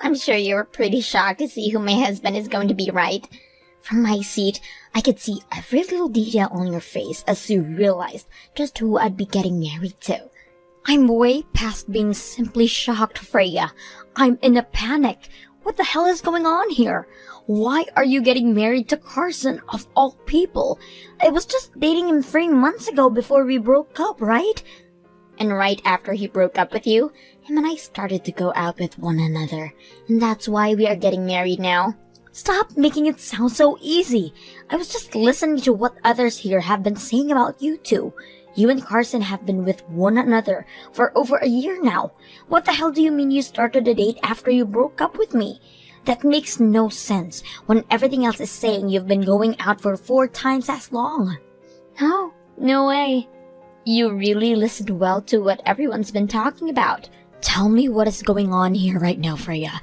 I'm sure you were pretty shocked to see who my husband is going to be, right? From my seat, I could see every little detail on your face as you realized just who I'd be getting married to. I'm way past being simply shocked, Freya. I'm in a panic. What the hell is going on here? Why are you getting married to Carson, of all people? I was just dating him 3 months ago before we broke up, right? And right after he broke up with you, him and I started to go out with one another. And that's why we are getting married now. Stop making it sound so easy. I was just listening to what others here have been saying about you two. You and Carson have been with one another for over a year now. What the hell do you mean you started a date after you broke up with me? That makes no sense when everything else is saying you've been going out for 4 times as long. Oh, no way. You really listened well to what everyone's been talking about. Tell me what is going on here right now, Freya.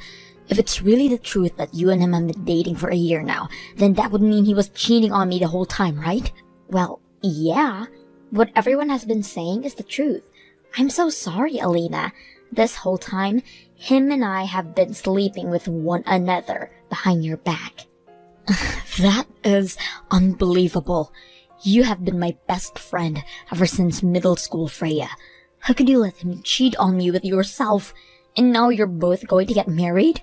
If it's really the truth that you and him have been dating for a year now, then that would mean he was cheating on me the whole time, right? Well, yeah. What everyone has been saying is the truth. I'm so sorry, Alina. This whole time, him and I have been sleeping with one another behind your back. That is unbelievable. You have been my best friend ever since middle school, Freya. How could you let him cheat on me with yourself? And now you're both going to get married?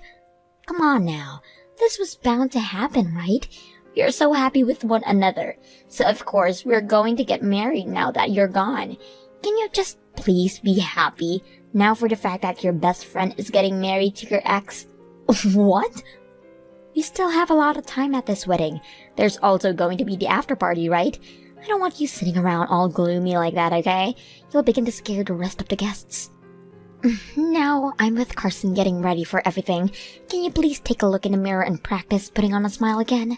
Come on now. This was bound to happen, right? We are so happy with one another. So of course, we're going to get married now that you're gone. Can you just please be happy now for the fact that your best friend is getting married to your ex? What? We still have a lot of time at this wedding. There's also going to be the after party, right? I don't want you sitting around all gloomy like that, okay? You'll begin to scare the rest of the guests. Now I'm with Carson getting ready for everything. Can you please take a look in the mirror and practice putting on a smile again?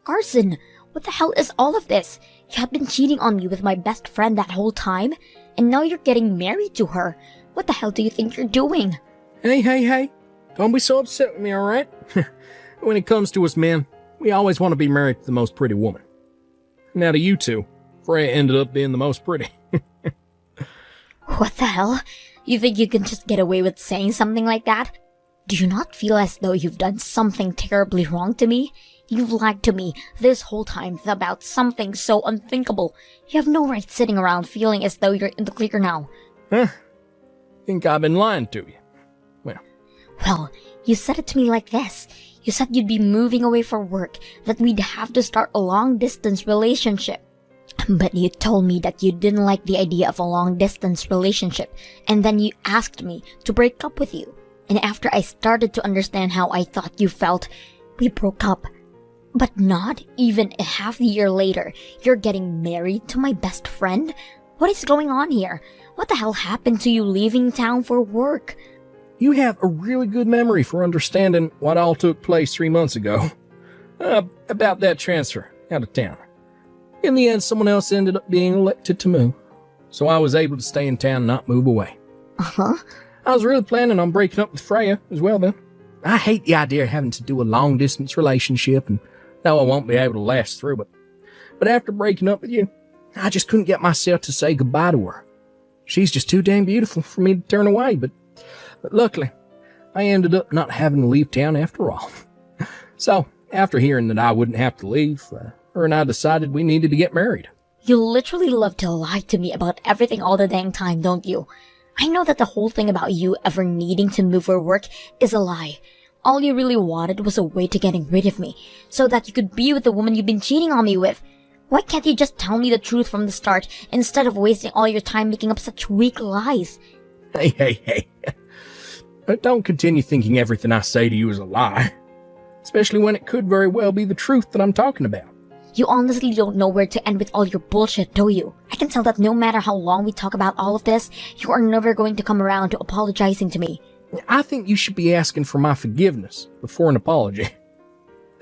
Carson, what the hell is all of this? You have been cheating on me with my best friend that whole time, and now you're getting married to her. What the hell do you think you're doing? Hey. Don't be so upset with me, alright? When it comes to us men, we always want to be married to the most pretty woman. Now to you two, Freya ended up being the most pretty. What the hell? You think you can just get away with saying something like that? Do you not feel as though you've done something terribly wrong to me? You've lied to me this whole time about something so unthinkable. You have no right sitting around feeling as though you're in the clear now. Huh? Think I've been lying to you? Well, you said it to me like this. You said you'd be moving away for work, that we'd have to start a long-distance relationship. But you told me that you didn't like the idea of a long-distance relationship, and then you asked me to break up with you. And after I started to understand how I thought you felt, we broke up. But not even a half a year later, you're getting married to my best friend? What is going on here? What the hell happened to you leaving town for work? You have a really good memory for understanding what all took place 3 months ago. About that transfer out of town. In the end, someone else ended up being elected to move. So I was able to stay in town and not move away. Uh-huh. I was really planning on breaking up with Freya as well then. I hate the idea of having to do a long-distance relationship and know I won't be able to last through it. But after breaking up with you, I just couldn't get myself to say goodbye to her. She's just too damn beautiful for me to turn away, but luckily, I ended up not having to leave town after all. So, after hearing that I wouldn't have to leave, her and I decided we needed to get married. You literally love to lie to me about everything all the dang time, don't you? I know that the whole thing about you ever needing to move for work is a lie. All you really wanted was a way to getting rid of me, so that you could be with the woman you've been cheating on me with. Why can't you just tell me the truth from the start, instead of wasting all your time making up such weak lies? Hey. Don't continue thinking everything I say to you is a lie. Especially when it could very well be the truth that I'm talking about. You honestly don't know where to end with all your bullshit, do you? I can tell that no matter how long we talk about all of this, you are never going to come around to apologizing to me. I think you should be asking for my forgiveness before an apology.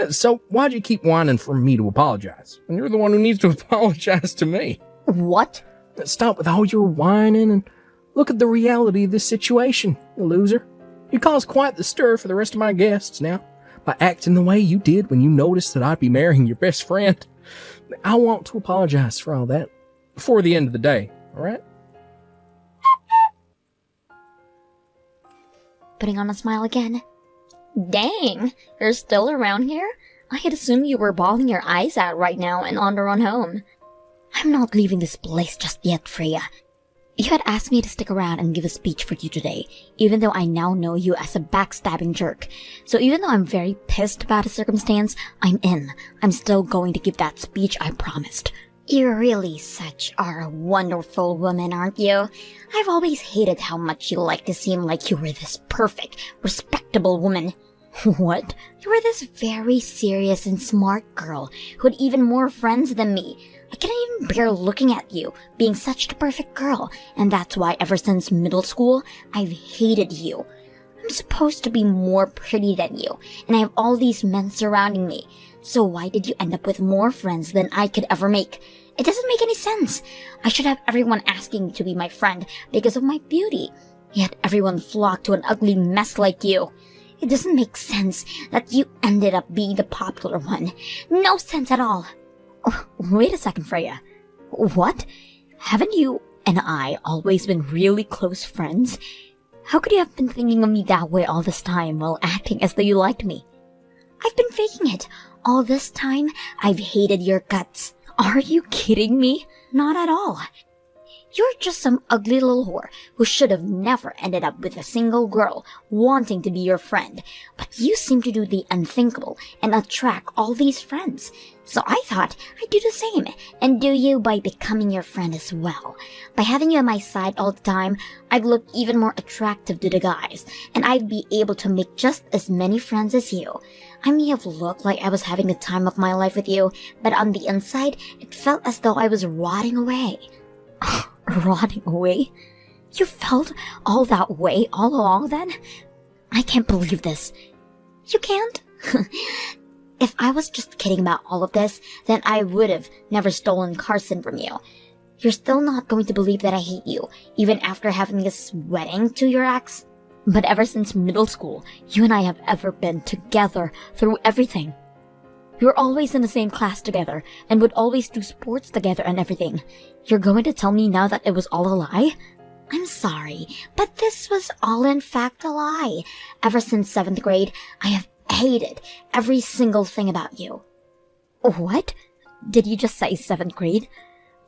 So why'd you keep whining for me to apologize? And you're the one who needs to apologize to me. What? Stop with all your whining and look at the reality of this situation, you loser. You caused quite the stir for the rest of my guests now by acting the way you did when you noticed that I'd be marrying your best friend. I want to apologize for all that before the end of the day, alright? putting on a smile again. Dang, you're still around here? I had assumed you were bawling your eyes out right now and on the run home. I'm not leaving this place just yet, Freya. You had asked me to stick around and give a speech for you today, even though I now know you as a backstabbing jerk. So even though I'm very pissed about the circumstance, I'm in. I'm still going to give that speech I promised. You really are a wonderful woman, aren't you? I've always hated how much you like to seem like you were this perfect, respectable woman. What? You were this very serious and smart girl who had even more friends than me. I can't even bear looking at you, being such the perfect girl, and that's why ever since middle school, I've hated you. I'm supposed to be more pretty than you, and I have all these men surrounding me. So why did you end up with more friends than I could ever make? It doesn't make any sense. I should have everyone asking me to be my friend because of my beauty. Yet everyone flocked to an ugly mess like you. It doesn't make sense that you ended up being the popular one. No sense at all. Oh, wait a second, Freya. What? Haven't you and I always been really close friends? How could you have been thinking of me that way all this time while acting as though you liked me? I've been faking it. All this time, I've hated your guts. Are you kidding me? Not at all. You're just some ugly little whore who should have never ended up with a single girl wanting to be your friend. But you seem to do the unthinkable and attract all these friends. So I thought I'd do the same and do you by becoming your friend as well. By having you on my side all the time, I'd look even more attractive to the guys, and I'd be able to make just as many friends as you. I may have looked like I was having the time of my life with you, but on the inside, it felt as though I was rotting away. Rotting away? You felt all that way all along then? I can't believe this. You can't? If I was just kidding about all of this, then I would have never stolen Carson from you. You're still not going to believe that I hate you, even after having this wedding to your ex? But ever since middle school, you and I have ever been together through everything. We were always in the same class together, and would always do sports together and everything. You're going to tell me now that it was all a lie? I'm sorry, but this was all in fact a lie. Ever since 7th grade, I have hated every single thing about you. What? Did you just say 7th grade?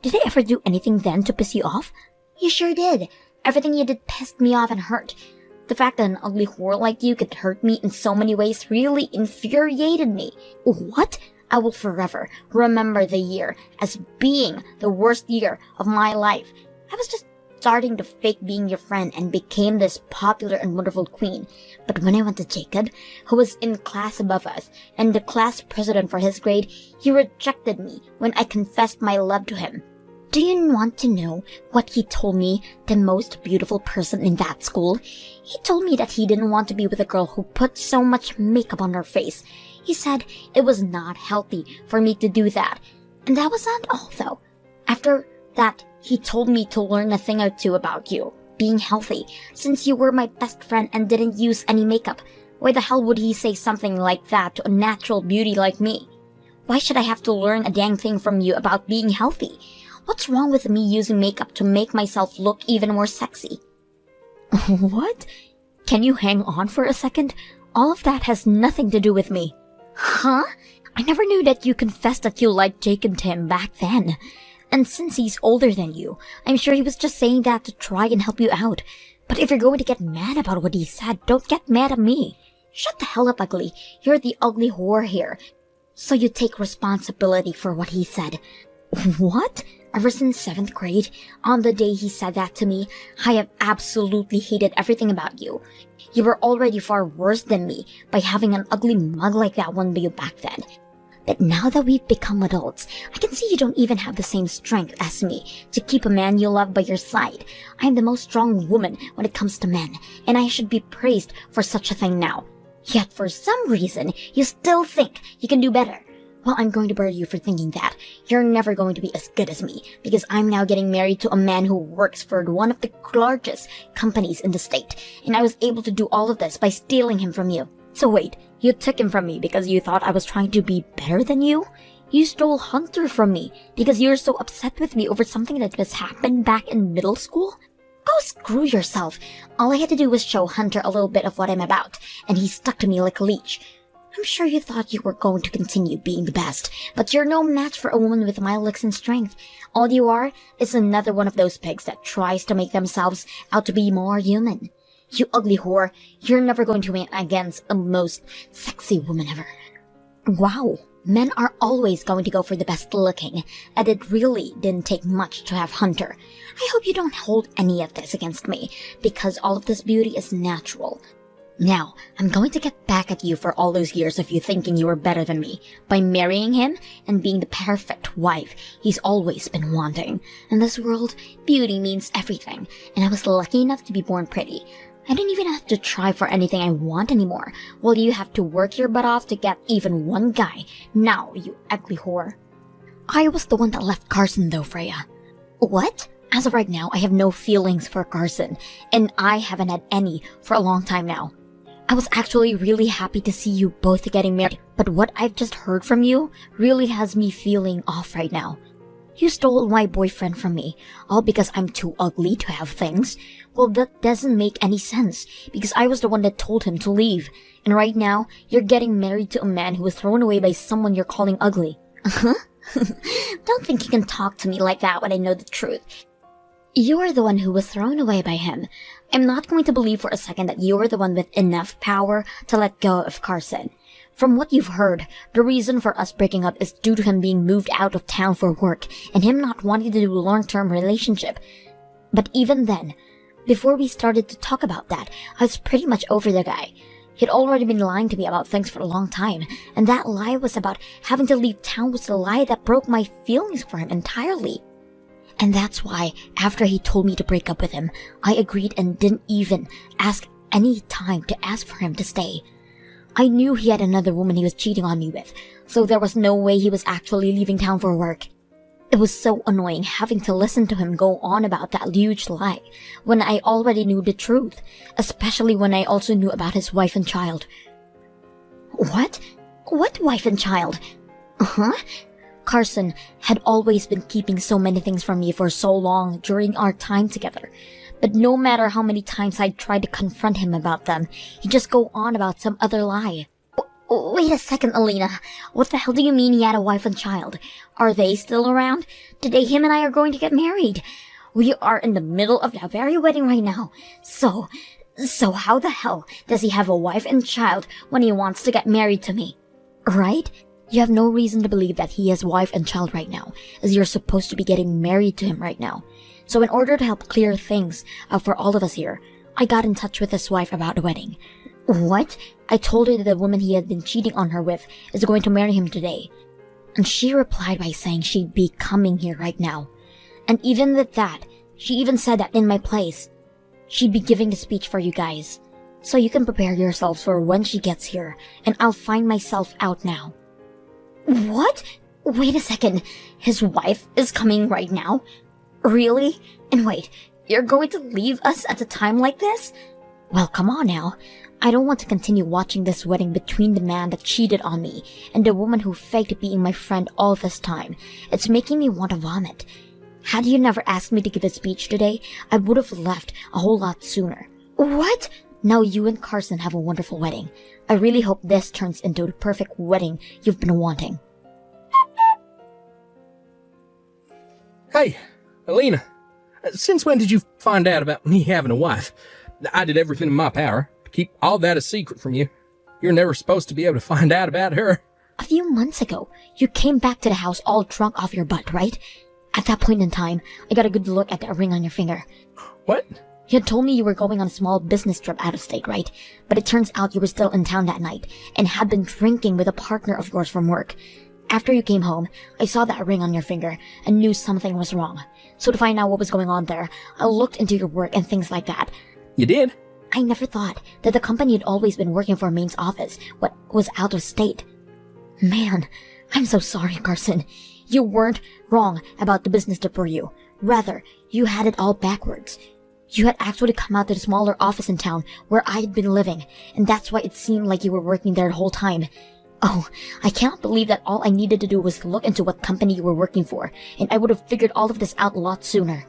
Did I ever do anything then to piss you off? You sure did. Everything you did pissed me off and hurt. The fact that an ugly whore like you could hurt me in so many ways really infuriated me. What? I will forever remember the year as being the worst year of my life. I was just starting to fake being your friend and became this popular and wonderful queen. But when I went to Jacob, who was in class above us and the class president for his grade, he rejected me when I confessed my love to him. Do you want to know what he told me, the most beautiful person in that school? He told me that he didn't want to be with a girl who put so much makeup on her face. He said it was not healthy for me to do that. And that was not all, though. After that, he told me to learn a thing or two about you, being healthy, since you were my best friend and didn't use any makeup. Why the hell would he say something like that to a natural beauty like me? Why should I have to learn a dang thing from you about being healthy? What's wrong with me using makeup to make myself look even more sexy? What? Can you hang on for a second? All of that has nothing to do with me. Huh? I never knew that you confessed that you liked Jacob Tim back then. And since he's older than you, I'm sure he was just saying that to try and help you out. But if you're going to get mad about what he said, don't get mad at me. Shut the hell up, ugly. You're the ugly whore here. So you take responsibility for what he said. What? Ever since 7th grade, on the day he said that to me, I have absolutely hated everything about you. You were already far worse than me by having an ugly mug like that one by you back then. But now that we've become adults, I can see you don't even have the same strength as me to keep a man you love by your side. I am the most strong woman when it comes to men, and I should be praised for such a thing now. Yet for some reason, you still think you can do better. Well, I'm going to burn you for thinking that. You're never going to be as good as me, because I'm now getting married to a man who works for one of the largest companies in the state, and I was able to do all of this by stealing him from you. So wait, you took him from me because you thought I was trying to be better than you? You stole Hunter from me because you're so upset with me over something that just happened back in middle school? Go screw yourself. All I had to do was show Hunter a little bit of what I'm about, and he stuck to me like a leech. I'm sure you thought you were going to continue being the best, but you're no match for a woman with my looks and strength. All you are is another one of those pigs that tries to make themselves out to be more human. You ugly whore, you're never going to win against the most sexy woman ever. Wow, men are always going to go for the best looking, and it really didn't take much to have Hunter. I hope you don't hold any of this against me, because all of this beauty is natural. Now, I'm going to get back at you for all those years of you thinking you were better than me, by marrying him and being the perfect wife he's always been wanting. In this world, beauty means everything, and I was lucky enough to be born pretty. I don't even have to try for anything I want anymore, while you have to work your butt off to get even one guy. Now, you ugly whore. I was the one that left Carson though, Freya. What? As of right now, I have no feelings for Carson, and I haven't had any for a long time now. I was actually really happy to see you both getting married, but what I've just heard from you really has me feeling off right now. You stole my boyfriend from me, all because I'm too ugly to have things. Well, that doesn't make any sense, because I was the one that told him to leave. And right now, you're getting married to a man who was thrown away by someone you're calling ugly. Uh-huh. Don't think you can talk to me like that when I know the truth. You're the one who was thrown away by him. I'm not going to believe for a second that you're the one with enough power to let go of Carson. From what you've heard, the reason for us breaking up is due to him being moved out of town for work and him not wanting to do a long-term relationship. But even then, before we started to talk about that, I was pretty much over the guy. He'd already been lying to me about things for a long time, and that lie was about having to leave town was the lie that broke my feelings for him entirely. And that's why, after he told me to break up with him, I agreed and didn't even ask any time to ask for him to stay. I knew he had another woman he was cheating on me with, so there was no way he was actually leaving town for work. It was so annoying having to listen to him go on about that huge lie, when I already knew the truth, especially when I also knew about his wife and child. What? What wife and child? Uh-huh. Carson had always been keeping so many things from me for so long during our time together. But no matter how many times I tried to confront him about them, he'd just go on about some other lie. Wait a second, Alina. What the hell do you mean he had a wife and child? Are they still around? Today him and I are going to get married. We are in the middle of that very wedding right now. So how the hell does he have a wife and child when he wants to get married to me? Right? You have no reason to believe that he has wife and child right now, as you're supposed to be getting married to him right now. So in order to help clear things up for all of us here, I got in touch with his wife about the wedding. What? I told her that the woman he had been cheating on her with is going to marry him today. And she replied by saying she'd be coming here right now. And even with that, she even said that in my place, she'd be giving the speech for you guys. So you can prepare yourselves for when she gets here, and I'll find myself out now. What? Wait a second. His wife is coming right now? Really? And wait, you're going to leave us at a time like this? Well, come on now. I don't want to continue watching this wedding between the man that cheated on me and the woman who faked being my friend all this time. It's making me want to vomit. Had you never asked me to give a speech today, I would have left a whole lot sooner. What? Now you and Carson have a wonderful wedding. I really hope this turns into the perfect wedding you've been wanting. Hey, Alina, since when did you find out about me having a wife? I did everything in my power to keep all that a secret from you. You're never supposed to be able to find out about her. A few months ago, you came back to the house all drunk off your butt, right? At that point in time, I got a good look at that ring on your finger. What? You had told me you were going on a small business trip out of state, right? But it turns out you were still in town that night and had been drinking with a partner of yours from work. After you came home, I saw that ring on your finger and knew something was wrong. So to find out what was going on there, I looked into your work and things like that. You did? I never thought that the company had always been working for Maine's office, what was out of state. Man, I'm so sorry, Carson. You weren't wrong about the business trip for you. Rather, you had it all backwards. You had actually come out to the smaller office in town where I had been living, and that's why it seemed like you were working there the whole time. Oh, I cannot believe that all I needed to do was look into what company you were working for, and I would have figured all of this out a lot sooner.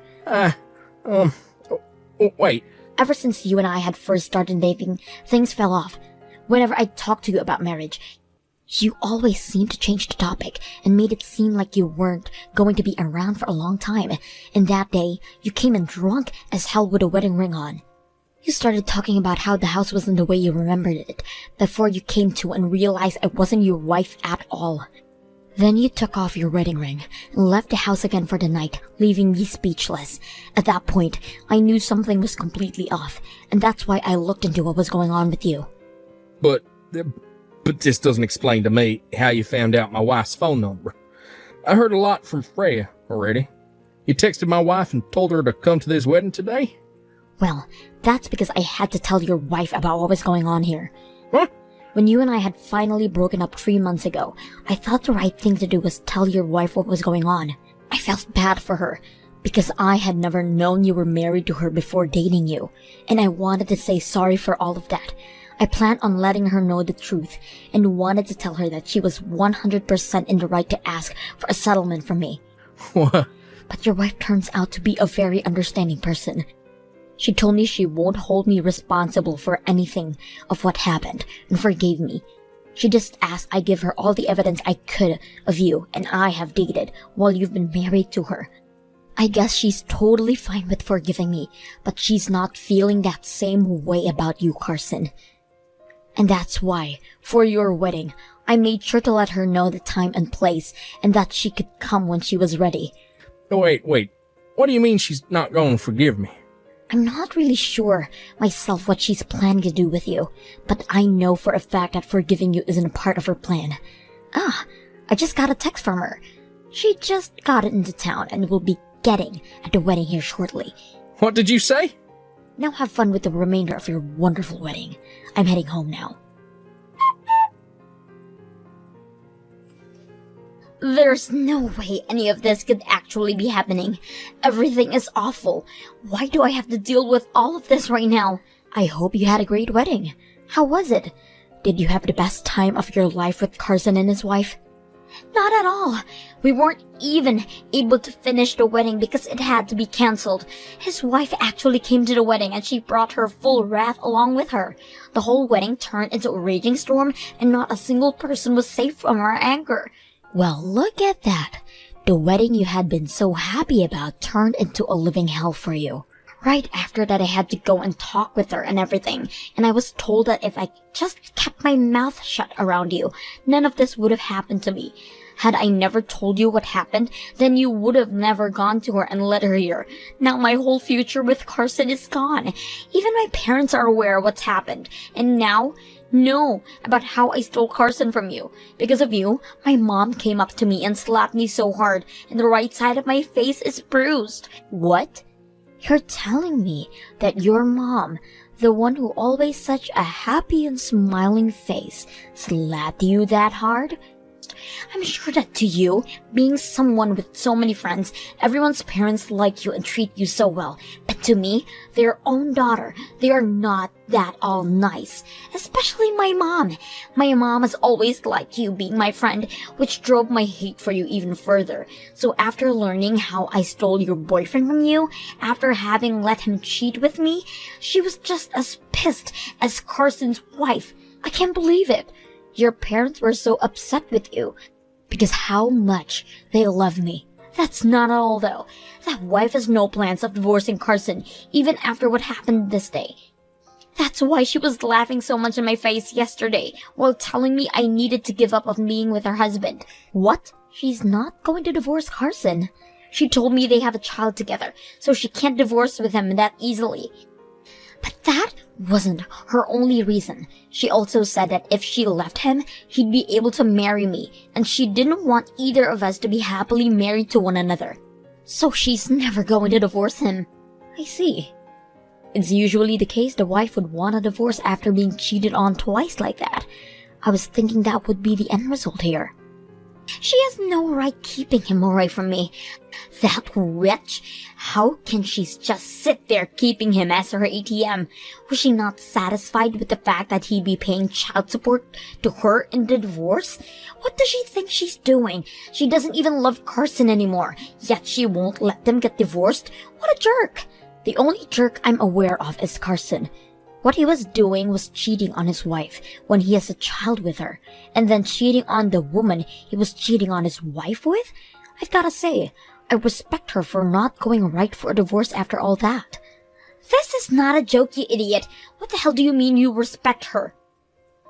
Wait, Ever since you and I had first started dating, things fell off. Whenever I talked to you about marriage, you always seemed to change the topic and made it seem like you weren't going to be around for a long time. And that day, you came in drunk as hell with a wedding ring on. You started talking about how the house wasn't the way you remembered it before you came to and realized I wasn't your wife at all. Then you took off your wedding ring and left the house again for the night, leaving me speechless. At that point, I knew something was completely off, and that's why I looked into what was going on with you. but this doesn't explain to me how you found out my wife's phone number. I heard a lot from Freya already. You texted my wife and told her to come to this wedding today? Well, that's because I had to tell your wife about what was going on here. Huh? When you and I had finally broken up 3 months ago, I thought the right thing to do was tell your wife what was going on. I felt bad for her, because I had never known you were married to her before dating you, and I wanted to say sorry for all of that. I planned on letting her know the truth, and wanted to tell her that she was 100% in the right to ask for a settlement from me. What? But your wife turns out to be a very understanding person. She told me she won't hold me responsible for anything of what happened and forgave me. She just asked I give her all the evidence I could of you and I have dated while you've been married to her. I guess she's totally fine with forgiving me, but she's not feeling that same way about you, Carson. And that's why, for your wedding, I made sure to let her know the time and place and that she could come when she was ready. Wait. What do you mean she's not going to forgive me? I'm not really sure myself what she's planning to do with you, but I know for a fact that forgiving you isn't a part of her plan. I just got a text from her. She just got it into town and will be getting at the wedding here shortly. What did you say? Now have fun with the remainder of your wonderful wedding. I'm heading home now. There's no way any of this could actually be happening. Everything is awful. Why do I have to deal with all of this right now? I hope you had a great wedding. How was it? Did you have the best time of your life with Carson and his wife? Not at all. We weren't even able to finish the wedding because it had to be cancelled. His wife actually came to the wedding and she brought her full wrath along with her. The whole wedding turned into a raging storm and not a single person was safe from her anger. Well, look at that. The wedding you had been so happy about turned into a living hell for you. Right after that, I had to go and talk with her and everything, and I was told that if I just kept my mouth shut around you, none of this would have happened to me. Had I never told you what happened, then you would have never gone to her and let her hear. Now my whole future with Carson is gone. Even my parents are aware of what's happened, and now know about how I stole Carson from you. Because of you, my mom came up to me and slapped me so hard, and the right side of my face is bruised. What? You're telling me that your mom, the one who always such a happy and smiling face, slapped you that hard? I'm sure that to you, being someone with so many friends, everyone's parents like you and treat you so well. But to me, their own daughter, they are not that all nice. Especially my mom. My mom has always liked you being my friend, which drove my hate for you even further. So after learning how I stole your boyfriend from you, after having let him cheat with me, she was just as pissed as Carson's wife. I can't believe it. Your parents were so upset with you because how much they love me. That's not all though. That wife has no plans of divorcing Carson even after what happened this day. That's why she was laughing so much in my face yesterday while telling me I needed to give up on being with her husband. What? She's not going to divorce Carson. She told me they have a child together, so she can't divorce with him that easily. But that wasn't her only reason. She also said that if she left him, he'd be able to marry me, and she didn't want either of us to be happily married to one another. So she's never going to divorce him. I see. It's usually the case the wife would want a divorce after being cheated on twice like that. I was thinking that would be the end result here. She has no right keeping him away from me. That wretch! How can she just sit there keeping him as her ATM? Was she not satisfied with the fact that he'd be paying child support to her in the divorce? What does she think she's doing? She doesn't even love Carson anymore, yet she won't let them get divorced? What a jerk! The only jerk I'm aware of is Carson. What he was doing was cheating on his wife when he has a child with her, and then cheating on the woman he was cheating on his wife with? I've gotta say, I respect her for not going right for a divorce after all that. This is not a joke, you idiot. What the hell do you mean you respect her?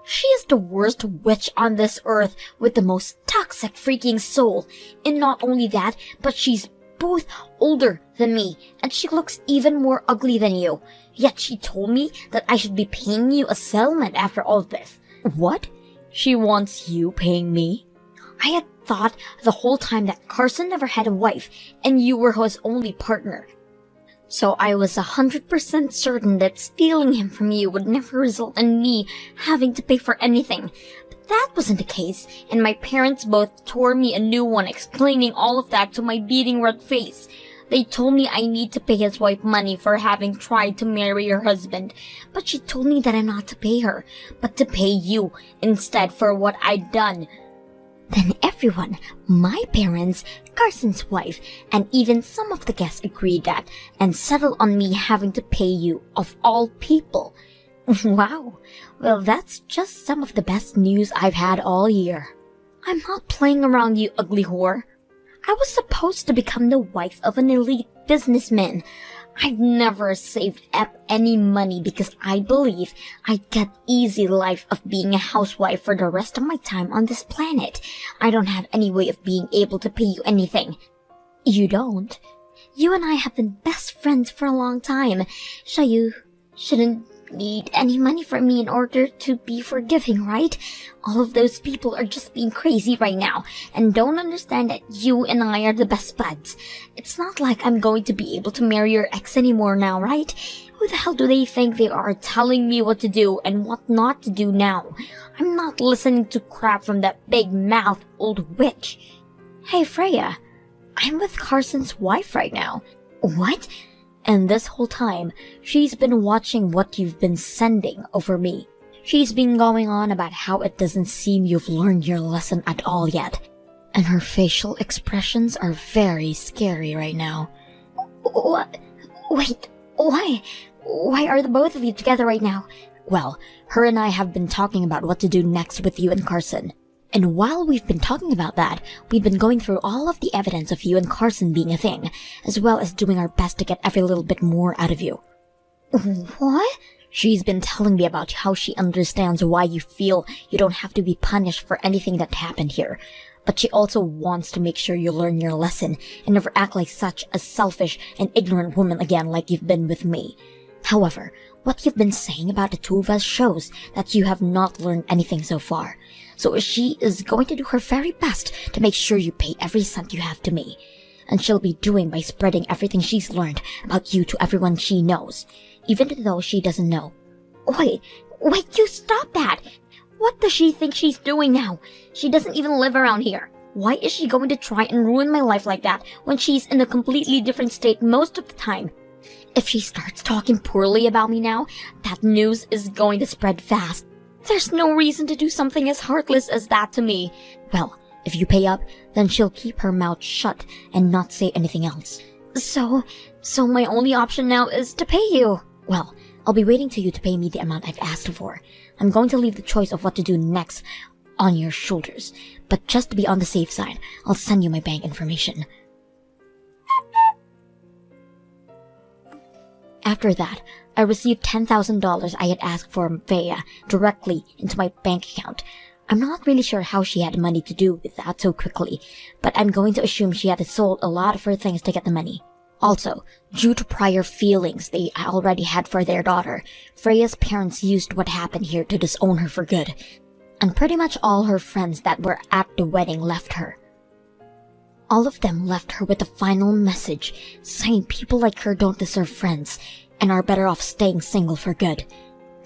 She is the worst witch on this earth with the most toxic freaking soul. And not only that, but she's both older than me, and she looks even more ugly than you. Yet she told me that I should be paying you a settlement after all of this. What? She wants you paying me? I had thought the whole time that Carson never had a wife, and you were his only partner. So I was 100% certain that stealing him from you would never result in me having to pay for anything. But that wasn't the case, and my parents both tore me a new one explaining all of that to my beating red face. They told me I need to pay his wife money for having tried to marry her husband, but she told me that I'm not to pay her, but to pay you instead for what I'd done. Then everyone, my parents, Carson's wife, and even some of the guests agreed that and settled on me having to pay you, of all people. Wow, well that's just some of the best news I've had all year. I'm not playing around, you ugly whore. I was supposed to become the wife of an elite businessman. I've never saved up any money because I believe I'd get easy life of being a housewife for the rest of my time on this planet. I don't have any way of being able to pay you anything. You don't? You and I have been best friends for a long time, so you shouldn't need any money from me in order to be forgiving, right? All of those people are just being crazy right now and don't understand that you and I are the best buds. It's not like I'm going to be able to marry your ex anymore now, right? Who the hell do they think they are telling me what to do and what not to do now? I'm not listening to crap from that big-mouthed old witch. Hey, Freya, I'm with Carson's wife right now. What? And this whole time, she's been watching what you've been sending over me. She's been going on about how it doesn't seem you've learned your lesson at all yet. And her facial expressions are very scary right now. What? Wait, why? Why are the both of you together right now? Well, her and I have been talking about what to do next with you and Carson. And while we've been talking about that, we've been going through all of the evidence of you and Carson being a thing, as well as doing our best to get every little bit more out of you. What? She's been telling me about how she understands why you feel you don't have to be punished for anything that happened here. But she also wants to make sure you learn your lesson and never act like such a selfish and ignorant woman again like you've been with me. However, what you've been saying about the two of us shows that you have not learned anything so far. So she is going to do her very best to make sure you pay every cent you have to me. And she'll be doing by spreading everything she's learned about you to everyone she knows, even though she doesn't know. Wait, you stop that! What does she think she's doing now? She doesn't even live around here. Why is she going to try and ruin my life like that when she's in a completely different state most of the time? If she starts talking poorly about me now, that news is going to spread fast. There's no reason to do something as heartless as that to me. Well, if you pay up, then she'll keep her mouth shut and not say anything else. So my only option now is to pay you. Well, I'll be waiting to you to pay me the amount I've asked for. I'm going to leave the choice of what to do next on your shoulders. But just to be on the safe side, I'll send you my bank information. After that, I received $10,000 I had asked for Freya directly into my bank account. I'm not really sure how she had money to do with that so quickly, but I'm going to assume she had sold a lot of her things to get the money. Also, due to prior feelings they already had for their daughter, Freya's parents used what happened here to disown her for good, and pretty much all her friends that were at the wedding left her. All of them left her with a final message saying people like her don't deserve friends and are better off staying single for good.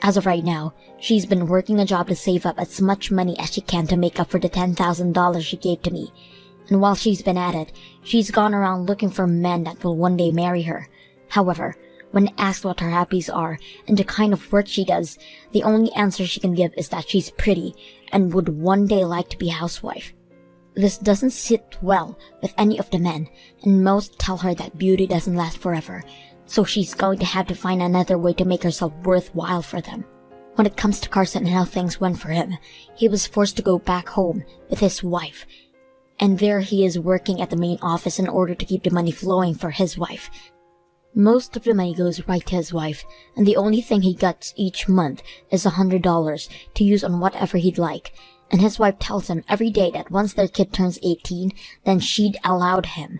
As of right now, she's been working a job to save up as much money as she can to make up for the $10,000 she gave to me. And while she's been at it, she's gone around looking for men that will one day marry her. However, when asked what her hobbies are and the kind of work she does, the only answer she can give is that she's pretty and would one day like to be a housewife. This doesn't sit well with any of the men, and most tell her that beauty doesn't last forever, so she's going to have to find another way to make herself worthwhile for them. When it comes to Carson and how things went for him, he was forced to go back home with his wife, and there he is working at the main office in order to keep the money flowing for his wife. Most of the money goes right to his wife, and the only thing he gets each month is $100 to use on whatever he'd like. And his wife tells him every day that once their kid turns 18, then she'd allowed him